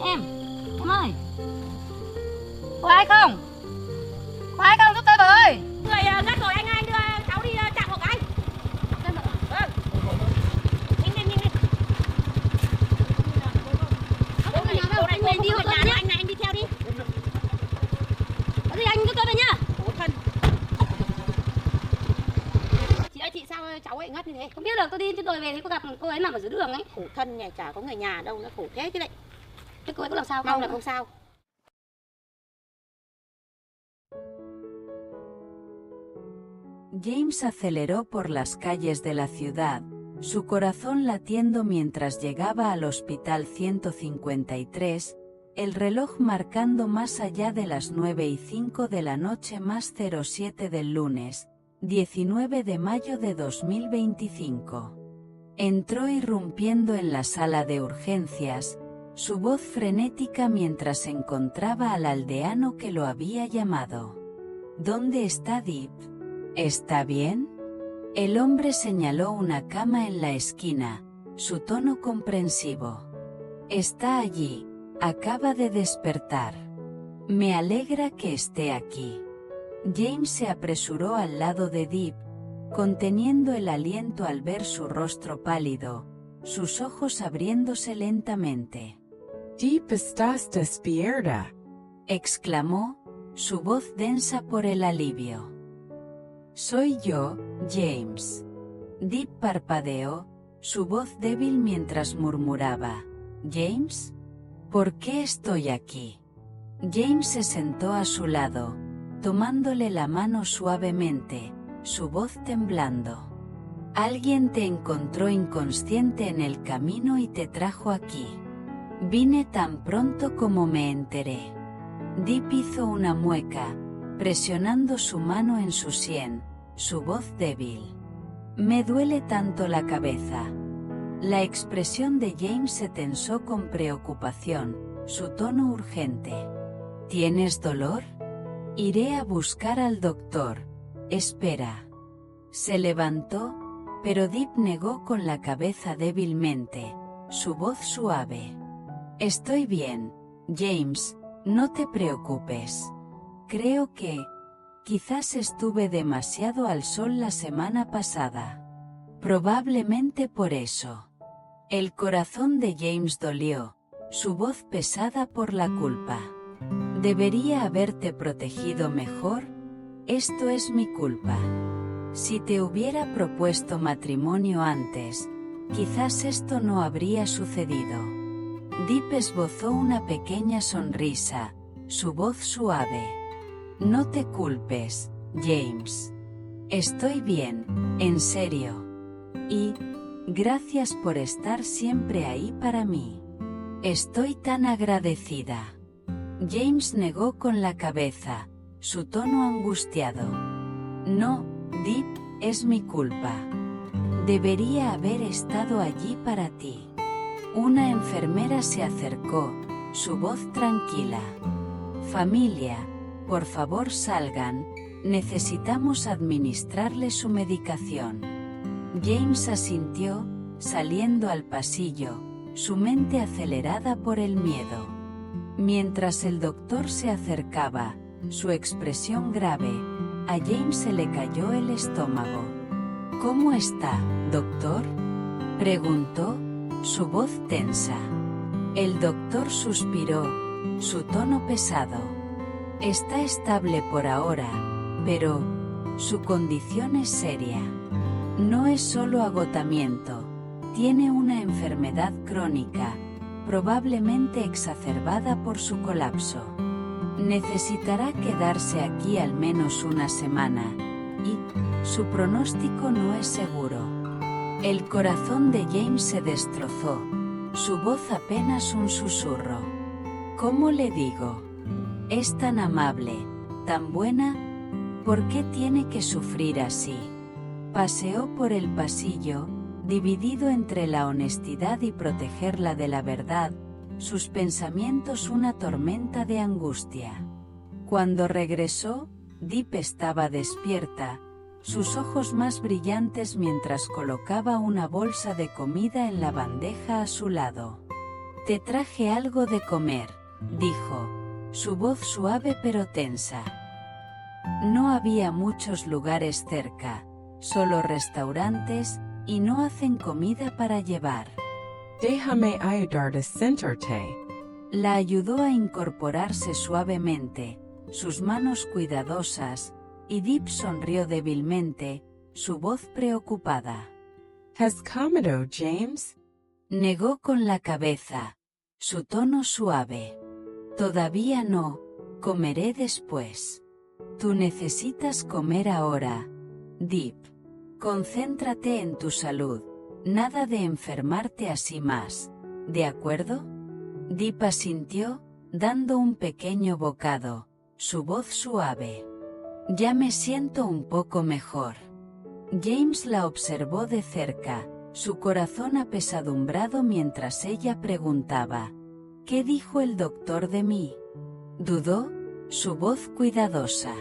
Em ơi, có ai không? Có ai không giúp tôi với? Người gắt rồi anh đưa cháu đi chạm một cái. Vâng. Nhanh đi. Chỗ này đi hộ nhà anh này, anh đi theo đi. Có gì anh giúp tôi với nhá. Khổ thân. Chị ơi, chị sao cháu ấy ngất như thế? Không biết được, tôi đi trên đồi về thì có gặp cô ấy nằm ở dưới đường ấy. Khổ thân nhà, chả có người nhà đâu, nó khổ thế chứ đấy. Thế cô ấy có làm sao không? Mong là không sao. James aceleró por las calles de la ciudad, su corazón latiendo mientras llegaba al hospital 153, el reloj marcando más allá de las 9:05 de la noche más 07 del lunes, 19 de mayo de 2025. Entró irrumpiendo en la sala de urgencias, su voz frenética mientras encontraba al aldeano que lo había llamado. ¿Dónde está Deep? ¿Está bien? El hombre señaló una cama en la esquina, su tono comprensivo. Está allí, acaba de despertar. Me alegra que esté aquí. James se apresuró al lado de Deep, conteniendo el aliento al ver su rostro pálido, sus ojos abriéndose lentamente. Deep, estás despierta, Exclamó, su voz densa por el alivio. Soy yo, James. Deep parpadeó, su voz débil mientras murmuraba, ¿James? ¿Por qué estoy aquí? James se sentó a su lado, tomándole la mano suavemente, su voz temblando. Alguien te encontró inconsciente en el camino y te trajo aquí. Vine tan pronto como me enteré. Deep hizo una mueca, presionando su mano en su sien, su voz débil. Me duele tanto la cabeza. La expresión de James se tensó con preocupación, su tono urgente. ¿Tienes dolor? Iré a buscar al doctor. Espera. Se levantó, pero Deep negó con la cabeza débilmente, su voz suave. Estoy bien, James, no te preocupes. Creo que, quizás estuve demasiado al sol la semana pasada. Probablemente por eso. El corazón de James dolió, su voz pesada por la culpa. ¿Debería haberte protegido mejor? Esto es mi culpa. Si te hubiera propuesto matrimonio antes, quizás esto no habría sucedido. Deep esbozó una pequeña sonrisa, su voz suave. No te culpes, James. Estoy bien, en serio. Y, gracias por estar siempre ahí para mí. Estoy tan agradecida. James negó con la cabeza, su tono angustiado. No, Deep, es mi culpa. Debería haber estado allí para ti. Una enfermera se acercó, su voz tranquila. Familia, por favor salgan, necesitamos administrarle su medicación. James asintió, saliendo al pasillo, su mente acelerada por el miedo. Mientras el doctor se acercaba, su expresión grave, a James se le cayó el estómago. ¿Cómo está, doctor?, preguntó, su voz tensa. El doctor suspiró, su tono pesado. Está estable por ahora, pero su condición es seria. No es solo agotamiento, tiene una enfermedad crónica, probablemente exacerbada por su colapso. Necesitará quedarse aquí al menos una semana, y su pronóstico no es seguro. El corazón de James se destrozó, su voz apenas un susurro. ¿Cómo le digo? Es tan amable, tan buena, ¿por qué tiene que sufrir así? Paseó por el pasillo, dividido entre la honestidad y protegerla de la verdad, sus pensamientos una tormenta de angustia. Cuando regresó, Deep estaba despierta, sus ojos más brillantes mientras colocaba una bolsa de comida en la bandeja a su lado. Te traje algo de comer, dijo, su voz suave pero tensa. No había muchos lugares cerca, solo restaurantes, y no hacen comida para llevar. Déjame ayudarte a sentarte. La ayudó a incorporarse suavemente, sus manos cuidadosas, y Deep sonrió débilmente, su voz preocupada. ¿Has comido, James? Negó con la cabeza, su tono suave. Todavía no, comeré después. Tú necesitas comer ahora, Deep. Concéntrate en tu salud, nada de enfermarte así más, ¿de acuerdo? Deep asintió, dando un pequeño bocado, su voz suave. Ya me siento un poco mejor. James la observó de cerca, su corazón apesadumbrado mientras ella preguntaba, ¿qué dijo el doctor de mí? Dudó, su voz cuidadosa.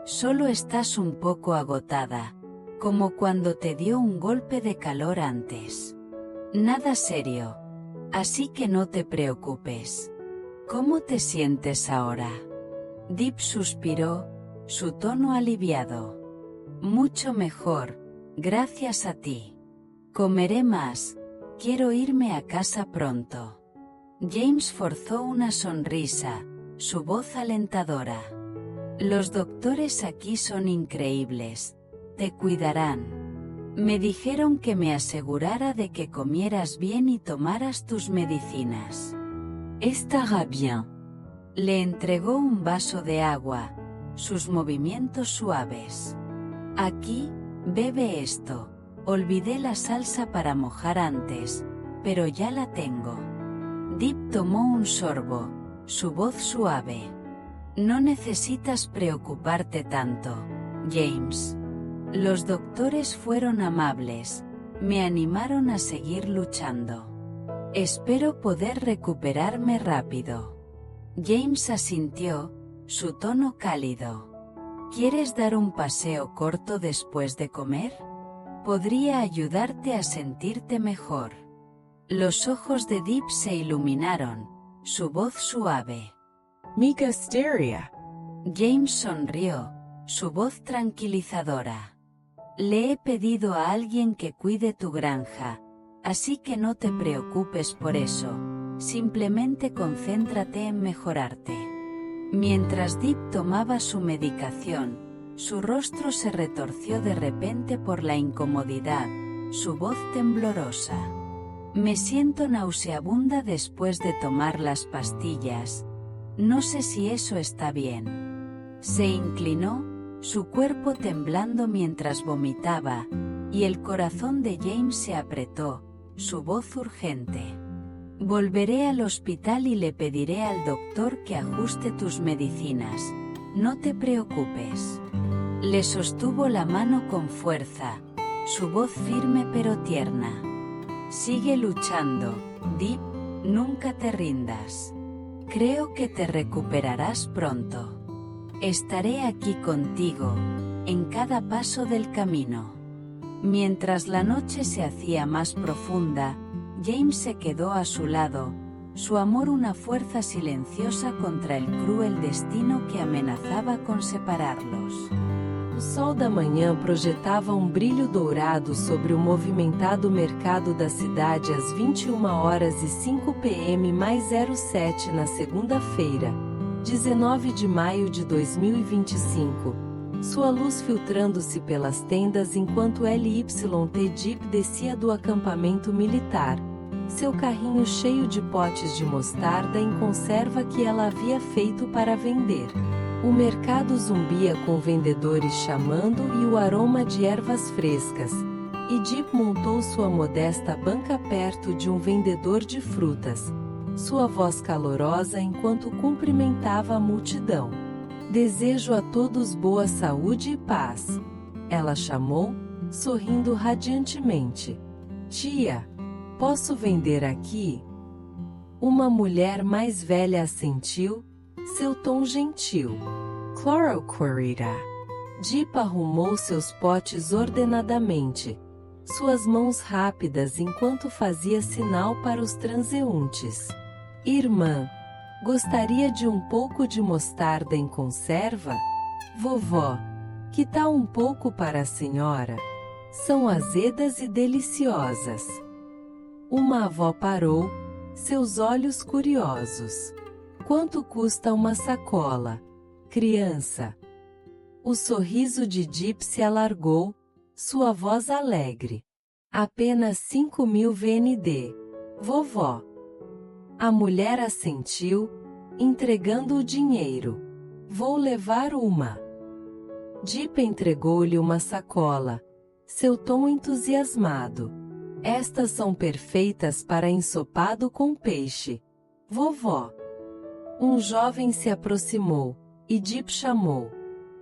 Solo estás un poco agotada, como cuando te dio un golpe de calor antes. Nada serio. Así que no te preocupes. ¿Cómo te sientes ahora? Deep suspiró, su tono aliviado. Mucho mejor, gracias a ti. Comeré más, quiero irme a casa pronto. James forzó una sonrisa, su voz alentadora. Los doctores aquí son increíbles, te cuidarán. Me dijeron que me asegurara de que comieras bien y tomaras tus medicinas. Estará bien. Le entregó un vaso de agua, sus movimientos suaves. Aquí, bebe esto. Olvidé la salsa para mojar antes, pero ya la tengo. Deep tomó un sorbo, su voz suave. No necesitas preocuparte tanto, James. Los doctores fueron amables, me animaron a seguir luchando. Espero poder recuperarme rápido. James asintió, su tono cálido. ¿Quieres dar un paseo corto después de comer? Podría ayudarte a sentirte mejor. Los ojos de Deep se iluminaron, su voz suave. Me gustaría. James sonrió, su voz tranquilizadora. Le he pedido a alguien que cuide tu granja, así que no te preocupes por eso, simplemente concéntrate en mejorarte. Mientras Deep tomaba su medicación, su rostro se retorció de repente por la incomodidad, su voz temblorosa. Me siento nauseabunda después de tomar las pastillas. No sé si eso está bien. Se inclinó, su cuerpo temblando mientras vomitaba, y el corazón de James se apretó, su voz urgente. Volveré al hospital y le pediré al doctor que ajuste tus medicinas. No te preocupes. Le sostuvo la mano con fuerza, su voz firme pero tierna. Sigue luchando, Deep, nunca te rindas. Creo que te recuperarás pronto. Estaré aquí contigo, en cada paso del camino. Mientras la noche se hacía más profunda, James se quedó a su lado, su amor una fuerza silenciosa contra el cruel destino que amenazaba con separarlos. O sol da manhã projetava brilho dourado sobre o movimentado mercado da cidade às 21h05 p.m. mais 07 na segunda-feira, 19 de maio de 2025. Sua luz filtrando-se pelas tendas enquanto LYT Deep descia do acampamento militar, seu carrinho cheio de potes de mostarda em conserva que ela havia feito para vender. O mercado zumbia com vendedores chamando e o aroma de ervas frescas, e Deep montou sua modesta banca perto de vendedor de frutas, sua voz calorosa enquanto cumprimentava a multidão. Desejo a todos boa saúde e paz. Ela chamou, sorrindo radiantemente. Tia, posso vender aqui? Uma mulher mais velha assentiu, seu tom gentil. Claro, querida. Deep arrumou seus potes ordenadamente. suas mãos rápidas enquanto fazia sinal para os transeuntes. Irmã, gostaria de um pouco de mostarda em conserva? Vovó, que tal um pouco para a senhora? São azedas e deliciosas. Uma avó parou, seus olhos curiosos. Quanto custa uma sacola, criança? O sorriso de Deep se alargou, sua voz alegre. Apenas 5.000 VND, vovó. A mulher assentiu, entregando o dinheiro. Vou levar uma. Deep entregou-lhe uma sacola, seu tom entusiasmado. Estas são perfeitas para ensopado com peixe, vovó. Um jovem se aproximou, e Deep chamou.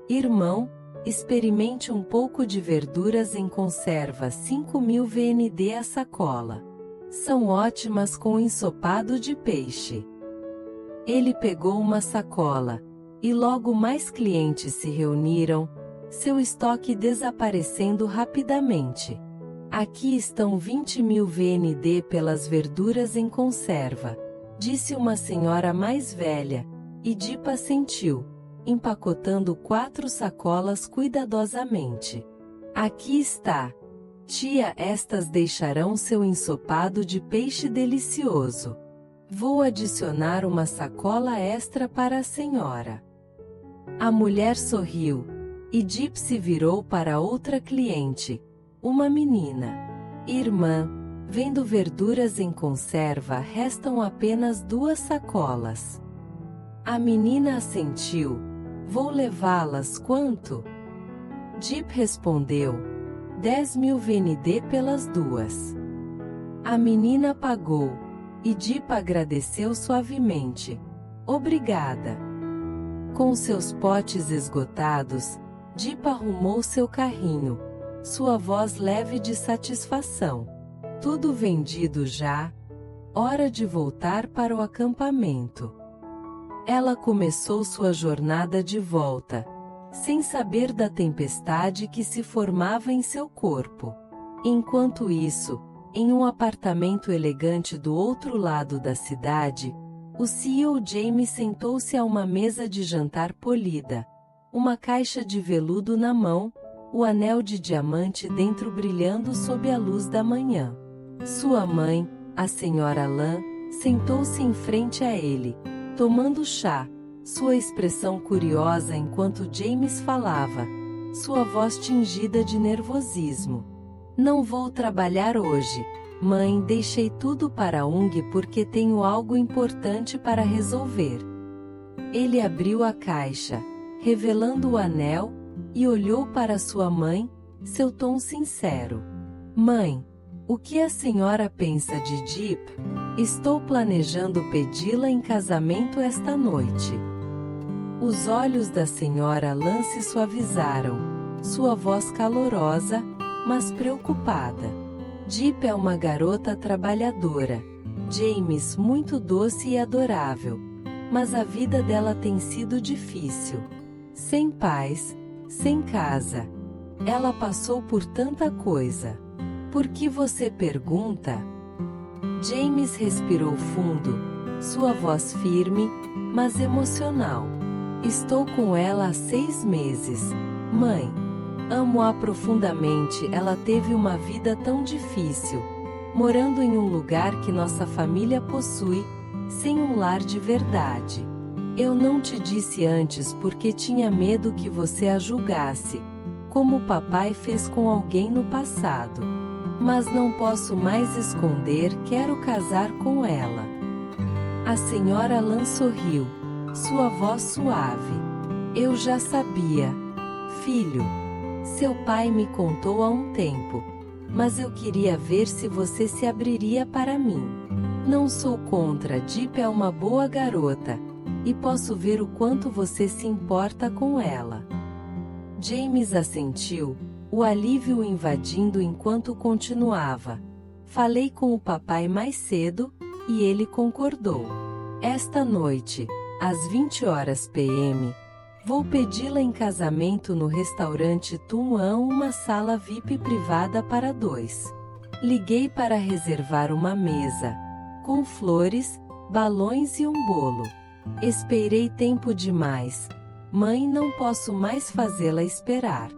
Irmão, experimente um pouco de verduras em conserva 5.000 VND a sacola. São ótimas com ensopado de peixe. Ele pegou uma sacola, e logo mais clientes se reuniram, seu estoque desaparecendo rapidamente. Aqui estão 20.000 VND pelas verduras em conserva, disse uma senhora mais velha, e Deep assentiu, empacotando 4 sacolas cuidadosamente. Aqui está. Tia, estas deixarão seu ensopado de peixe delicioso. Vou adicionar uma sacola extra para a senhora. A mulher sorriu, e Deep se virou para outra cliente, uma menina. Irmã, vendo verduras em conserva, restam apenas 2 sacolas. A menina assentiu. Vou levá-las quanto? Deep respondeu. 10.000 VND pelas 2. A menina pagou, e Deep agradeceu suavemente. Obrigada. Com seus potes esgotados, Deep arrumou seu carrinho, sua voz leve de satisfação. Tudo vendido já? Hora de voltar para o acampamento. Ela começou sua jornada de volta, sem saber da tempestade que se formava em seu corpo. Enquanto isso, em um apartamento elegante do outro lado da cidade, o CEO James sentou-se a uma mesa de jantar polida, uma caixa de veludo na mão, o anel de diamante dentro brilhando sob a luz da manhã. Sua mãe, a senhora Lan, sentou-se em frente a ele, tomando chá, sua expressão curiosa enquanto James falava, sua voz tingida de nervosismo. Não vou trabalhar hoje, mãe, deixei tudo para Ung porque tenho algo importante para resolver. Ele abriu a caixa, revelando o anel, e olhou para sua mãe, seu tom sincero. Mãe, o que a senhora pensa de Deep? Estou planejando pedi-la em casamento esta noite. Os olhos da senhora Lan se suavizaram, sua voz calorosa, mas preocupada. Deep é uma garota trabalhadora, James muito doce e adorável, mas a vida dela tem sido difícil. Sem paz, sem casa. Ela passou por tanta coisa. Por que você pergunta? James respirou fundo, sua voz firme, mas emocional. Estou com ela há 6 meses. Mãe, amo-a profundamente. Ela teve uma vida tão difícil, morando em um lugar que nossa família possui, sem um lar de verdade. Eu não te disse antes porque tinha medo que você a julgasse, como o papai fez com alguém no passado. Mas não posso mais esconder, quero casar com ela. A senhora Lan sorriu, sua voz suave. Eu já sabia. Filho, seu pai me contou há um tempo, mas eu queria ver se você se abriria para mim. Não sou contra, Deep é uma boa garota, e posso ver o quanto você se importa com ela. James assentiu, o alívio o invadindo enquanto continuava. Falei com o papai mais cedo, e ele concordou. Esta noite, às 20 horas p.m., Vou pedi-la em casamento no restaurante Tum-An, uma sala VIP privada para 2. Liguei para reservar uma mesa, com flores, balões e um bolo. Esperei tempo demais. Mãe, não posso mais fazê-la esperar.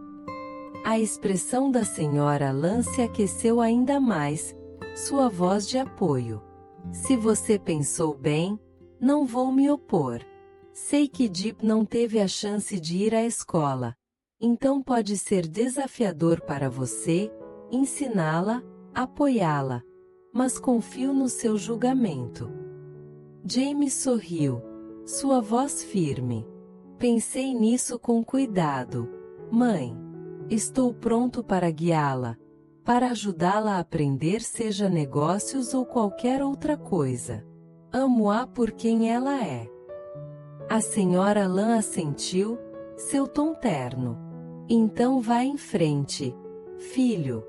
A expressão da senhora Lan se aqueceu ainda mais, sua voz de apoio. Se você pensou bem, não vou me opor. Sei que Deep não teve a chance de ir à escola, então pode ser desafiador para você, ensiná-la, apoiá-la, mas confio no seu julgamento. James sorriu, sua voz firme. Pensei nisso com cuidado. Mãe, estou pronto para guiá-la, para ajudá-la a aprender, seja negócios ou qualquer outra coisa. Amo-a por quem ela é. A senhora Lan assentiu, seu tom terno. Então vá em frente, filho.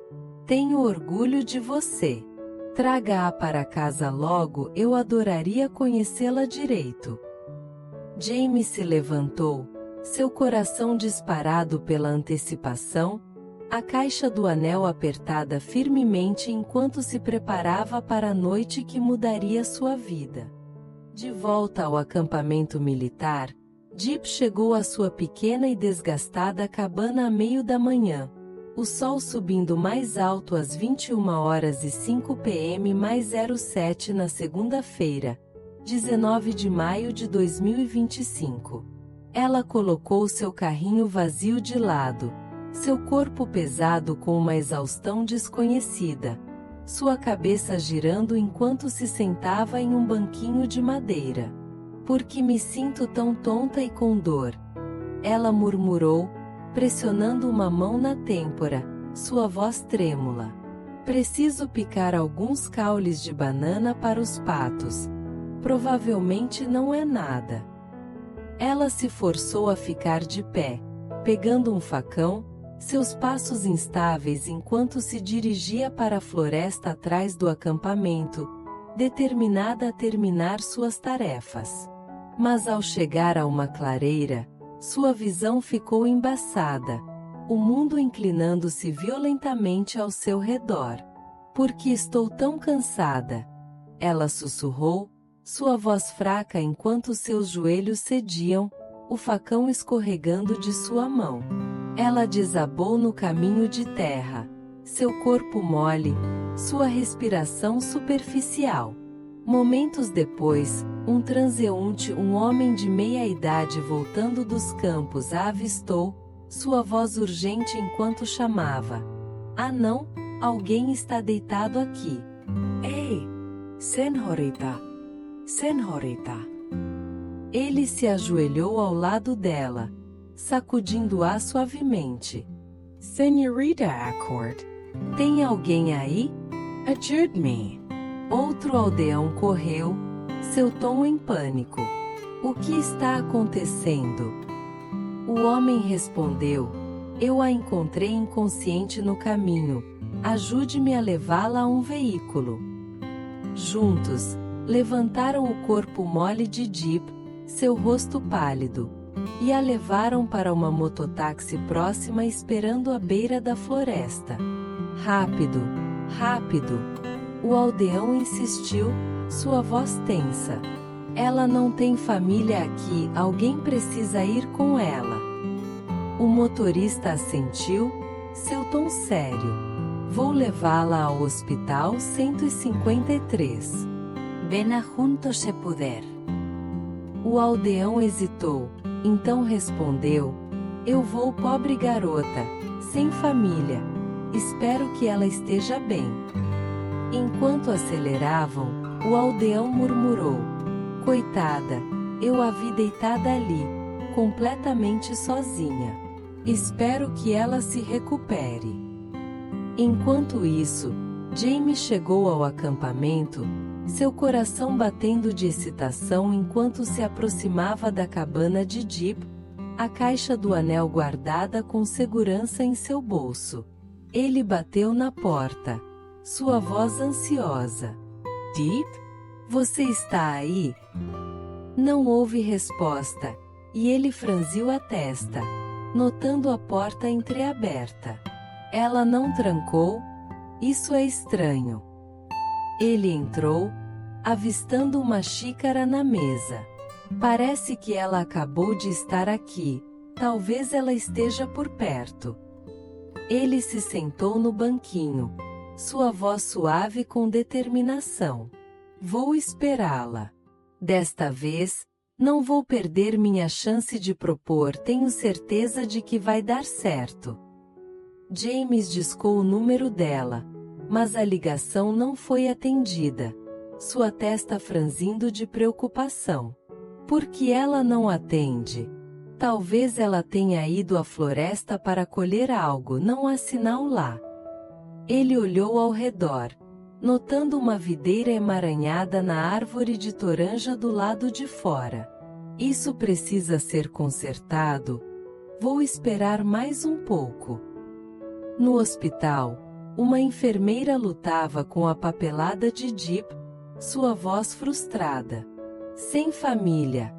Tenho orgulho de você. Traga-a para casa logo, eu adoraria conhecê-la direito. James se levantou, seu coração disparado pela antecipação, a caixa do anel apertada firmemente enquanto se preparava para a noite que mudaria sua vida. De volta ao acampamento militar, Deep chegou à sua pequena e desgastada cabana à meio da manhã. O sol subindo mais alto às 21h05 p.m. mais 07 na segunda-feira, 19 de maio de 2025. Ela colocou seu carrinho vazio de lado, seu corpo pesado com uma exaustão desconhecida, sua cabeça girando enquanto se sentava em um banquinho de madeira. Por que me sinto tão tonta e com dor? Ela murmurou, pressionando uma mão na têmpora, sua voz trêmula. Preciso picar alguns caules de banana para os patos. Provavelmente não é nada. Ela se forçou a ficar de pé, pegando um facão, seus passos instáveis enquanto se dirigia para a floresta atrás do acampamento, determinada a terminar suas tarefas. Mas ao chegar a uma clareira, sua visão ficou embaçada, o mundo inclinando-se violentamente ao seu redor. Por que estou tão cansada? Ela sussurrou, sua voz fraca enquanto seus joelhos cediam, o facão escorregando de sua mão. Ela desabou no caminho de terra, seu corpo mole, sua respiração superficial. Momentos depois, um transeunte, um homem de meia-idade voltando dos campos a avistou, sua voz urgente enquanto chamava. Ah não, alguém está deitado aqui. Ei, senhorita, senhorita. Ele se ajoelhou ao lado dela, sacudindo-a suavemente. Senorita Accord, Tem alguém aí? ajude-me. Outro aldeão correu, seu tom em pânico. O que está acontecendo? O homem respondeu, eu a encontrei inconsciente no caminho. Ajude-me a levá-la a um veículo. Juntos, levantaram o corpo mole de Deep, seu rosto pálido, e a levaram para uma mototáxi próxima esperando à beira da floresta. Rápido, rápido! O aldeão insistiu, sua voz tensa. Ela não tem família aqui, alguém precisa ir com ela. O motorista assentiu, seu tom sério. Vou levá-la ao hospital 153. Ven juntos se puder. O aldeão hesitou, então respondeu, eu vou, pobre garota, sem família. Espero que ela esteja bem. Enquanto aceleravam, o aldeão murmurou, coitada, eu a vi deitada ali, completamente sozinha. Espero que ela se recupere. Enquanto isso, James chegou ao acampamento, seu coração batendo de excitação enquanto se aproximava da cabana de Deep, a caixa do anel guardada com segurança em seu bolso. Ele bateu na porta, sua voz ansiosa. Deep? Você está aí? Não houve resposta, e ele franziu a testa, notando a porta entreaberta. Ela não trancou? Isso é estranho. Ele entrou, avistando uma xícara na mesa. Parece que ela acabou de estar aqui, talvez ela esteja por perto. Ele se sentou no banquinho, sua voz suave com determinação. Vou esperá-la. Desta vez, não vou perder minha chance de propor, tenho certeza de que vai dar certo. James discou o número dela, mas a ligação não foi atendida, sua testa franzindo de preocupação. Por que ela não atende? Talvez ela tenha ido à floresta para colher algo, não há sinal lá. Ele olhou ao redor, notando uma videira emaranhada na árvore de toranja do lado de fora. Isso precisa ser consertado. Vou esperar mais um pouco. No hospital, uma enfermeira lutava com a papelada de Deep, sua voz frustrada. Sem família.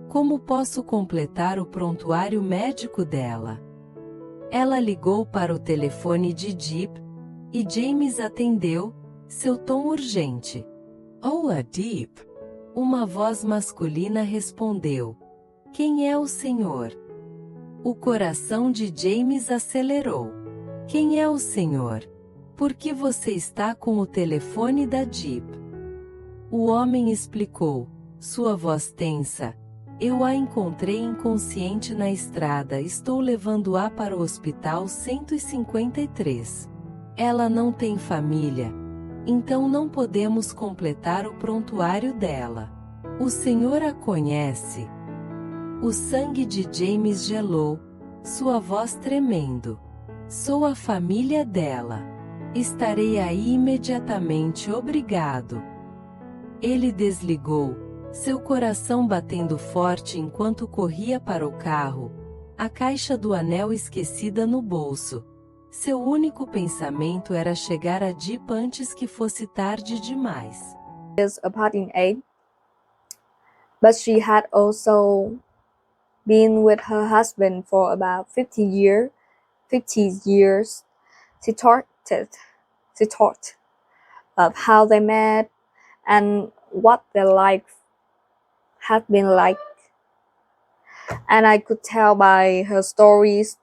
Como posso completar o prontuário médico dela? Ela ligou para o telefone de Deep, e James atendeu, seu tom urgente. Olá, Deep. Uma voz masculina respondeu. Quem é o senhor? O coração de James acelerou. Quem é o senhor? Por que você está com o telefone da Deep? O homem explicou, sua voz tensa. Eu a encontrei inconsciente na estrada, estou levando-a para o hospital 153. Ela não tem família, então não podemos completar o prontuário dela. O senhor a conhece? O sangue de James gelou, sua voz tremendo. Sou a família dela. Estarei aí imediatamente, obrigado. Ele desligou, seu coração batendo forte enquanto corria para o carro, a caixa do anel esquecida no bolso. Seu único pensamento era chegar a Deep antes que fosse tarde demais. A parting age, but she had also been with her husband for about 50 years. She talked of how they met and what their life had been like. And I could tell by her stories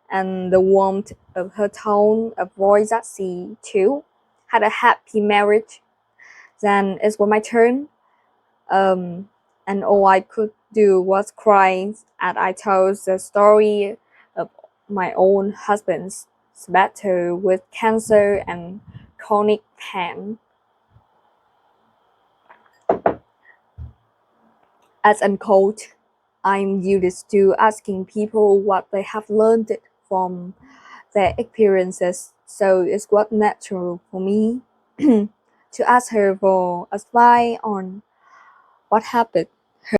and the warmth of her tone of voice that she, too, had a happy marriage. Then it was my turn, and all I could do was cry as I told the story of my own husband's battle with cancer and chronic pain. As unquote, I'm used to asking people what they have learned from their experiences, so it was natural for me to ask her for advice on what happened.